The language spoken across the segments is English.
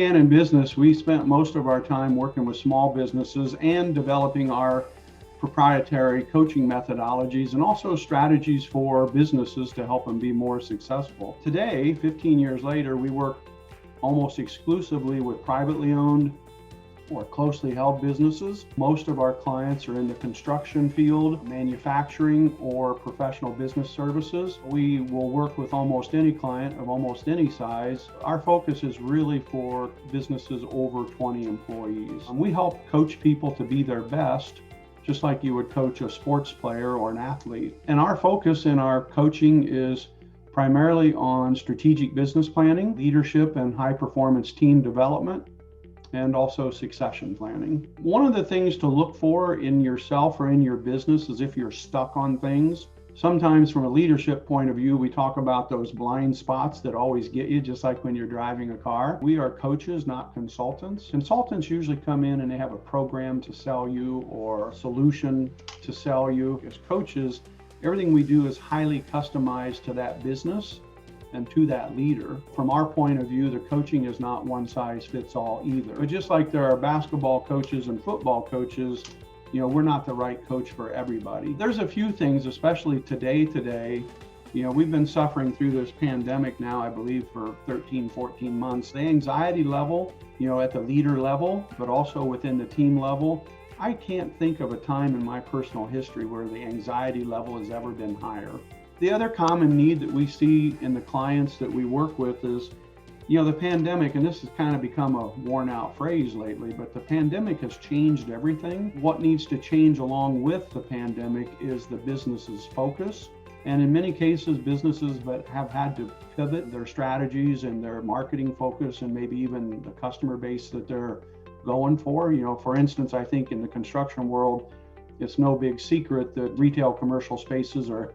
began in business, we spent most of our time working with small businesses and developing our proprietary coaching methodologies and also strategies for businesses to help them be more successful. Today, 15 years later, we work almost exclusively with privately owned or closely held businesses. Most of our clients are in the construction field, manufacturing, or professional business services. We will work with almost any client of almost any size. Our focus is really for businesses over 20 employees. We help coach people to be their best, just like you would coach a sports player or an athlete. And our focus in our coaching is primarily on strategic business planning, leadership and high performance team development, and also succession planning. One of the things to look for in yourself or in your business is if you're stuck on things. Sometimes from a leadership point of view, we talk about those blind spots that always get you, just like when you're driving a car. We are coaches, not consultants. Consultants usually come in and they have a program to sell you or a solution to sell you. As coaches, everything we do is highly customized to that business and to that leader. From our point of view, the coaching is not one size fits all either. But just like there are basketball coaches and football coaches, we're not the right coach for everybody. There's a few things, especially today, we've been suffering through this pandemic now, I believe, for 13, 14 months. The anxiety level, at the leader level, but also within the team level, I can't think of a time in my personal history where the anxiety level has ever been higher. The other common need that we see in the clients that we work with is, the pandemic, and this has kind of become a worn out phrase lately, but the pandemic has changed everything. What needs to change along with the pandemic is the business's focus. And in many cases, businesses that have had to pivot their strategies and their marketing focus and maybe even the customer base that they're going for. For instance, I think in the construction world, it's no big secret that retail commercial spaces are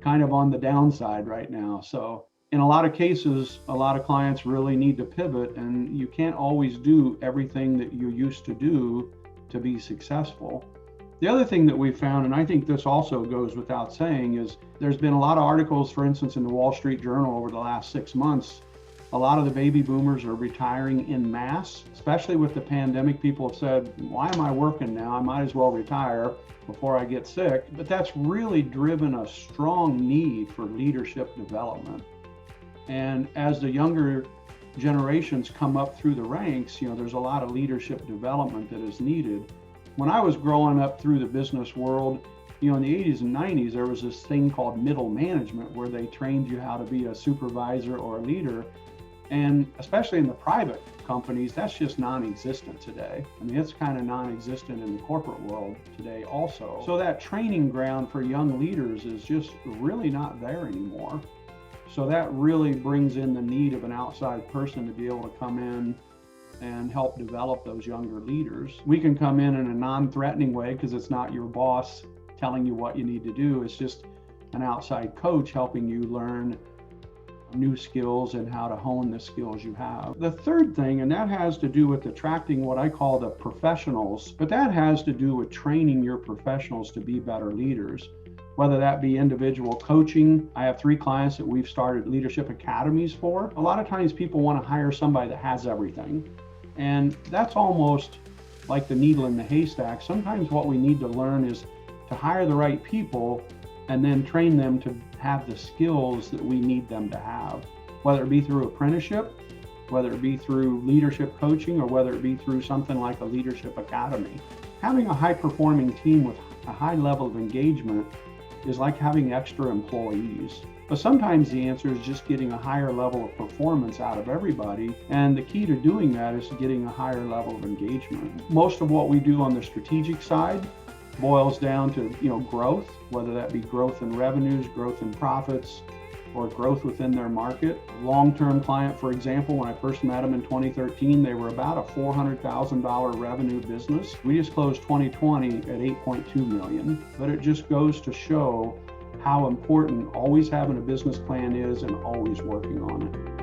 kind of on the downside right now. So in a lot of cases, a lot of clients really need to pivot, and you can't always do everything that you used to do to be successful. The other thing that we found, and I think this also goes without saying, is there's been a lot of articles, for instance, in the Wall Street Journal over the last 6 months. A lot of the baby boomers are retiring en masse, especially with the pandemic. People have said, why am I working now? I might as well retire before I get sick. But that's really driven a strong need for leadership development. And as the younger generations come up through the ranks, there's a lot of leadership development that is needed. When I was growing up through the business world, in the 80s and 90s, there was this thing called middle management where they trained you how to be a supervisor or a leader. And especially in the private companies, that's just non-existent today. I mean, it's kind of non-existent in the corporate world today also. So that training ground for young leaders is just really not there anymore. So that really brings in the need of an outside person to be able to come in and help develop those younger leaders. We can come in a non-threatening way because it's not your boss telling you what you need to do. It's just an outside coach helping you learn new skills and how to hone the skills you have. The third thing, and that has to do with attracting what I call the professionals, but that has to do with training your professionals to be better leaders, whether that be individual coaching. I have 3 clients that we've started leadership academies for. A lot of times people want to hire somebody that has everything, and that's almost like the needle in the haystack. Sometimes what we need to learn is to hire the right people and then train them to have the skills that we need them to have, whether it be through apprenticeship, whether it be through leadership coaching, or whether it be through something like a leadership academy. Having a high-performing team with a high level of engagement is like having extra employees. But sometimes the answer is just getting a higher level of performance out of everybody, and the key to doing that is getting a higher level of engagement. Most of what we do on the strategic side boils down to growth, whether that be growth in revenues, growth in profits, or growth within their market. Long-term client, for example, when I first met them in 2013, they were about a $400,000 revenue business. We just closed 2020 at $8.2 million, but it just goes to show how important always having a business plan is and always working on it.